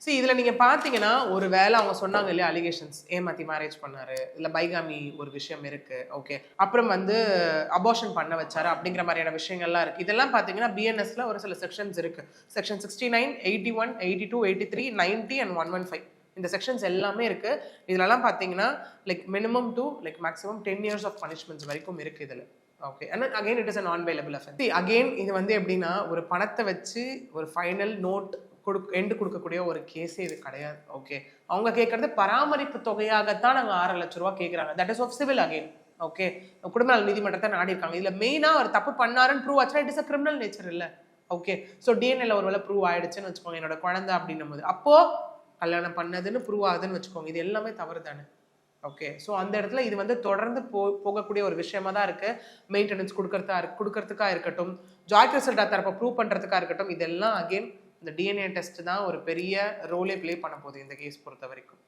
சரி இதுல நீங்க பாத்தீங்கன்னா ஒரு வேளை அவங்க சொன்னாங்க இல்லையா அலிகேஷன்ஸ் ஏமாத்தி மேரேஜ் பண்ணாரு இல்ல பைகாமி ஒரு விஷயம் இருக்கு ஓகே அப்புறம் வந்து அபார்ஷன் பண்ண வச்சாரு அப்படிங்கிற மாதிரியான விஷயங்கள்லாம் இருக்கு இதெல்லாம் பாத்தீங்கன்னா பிஎன்எஸ்ல ஒரு சில செக்ஷன்ஸ் இருக்கு செக்ஷன் 69 81 82 83 90 அண்ட் 115 இந்த செக்ஷன்ஸ் எல்லாமே இருக்கு இதுலலாம் பாத்தீங்கன்னா like minimum to like maximum 10 years of punishments வரைக்கும் இருக்கு இதுல okay and again it is a non bailable offence again இது வந்து எப்படின்னா ஒரு பணத்தை வச்சு ஒரு ஃபைனல் நோட் எண்டு கொடுக்கக்கூடிய ஒரு கேஸே இது கிடையாது ஓகே அவங்க கேட்கறது பராமரிப்பு தொகையாகத்தான் நாங்கள் 6,00,000 கேட்குறாங்க that is of civil again okay குடும்ப நீதிமன்றத்தை நாடி இருக்காங்க இதுல மெயினா ஒரு தப்பு பண்ணாருன்னு ப்ரூவ் ஆச்சுன்னா it is a criminal nature இல்ல ஓகே ஸோ டிஎன்ஏல ஒரு வேலை ப்ரூவ் ஆயிடுச்சுன்னு வச்சுக்கோங்க என்னோட குழந்தை அப்படின்னும் போது அப்போ கல்யாணம் பண்ணதுன்னு ப்ரூவ் ஆகுதுன்னு வச்சுக்கோங்க இது எல்லாமே தவறு தானே ஓகே ஸோ அந்த இடத்துல இது வந்து தொடர்ந்து போகக்கூடிய ஒரு விஷயமா தான் இருக்கு மெயின்டெனன்ஸ் கொடுக்கறதுக்கா இருக்கட்டும் ஜாயிண்ட் ரிசல்ட் தரப்ப ப்ரூவ் பண்றதுக்கா இருக்கட்டும் இதெல்லாம் அகைன் இந்த டிஎன்ஏ டெஸ்ட் தான் ஒரு பெரிய ரோலே ப்ளே பண்ண போகுது இந்த கேஸ் பொறுத்த வரைக்கும்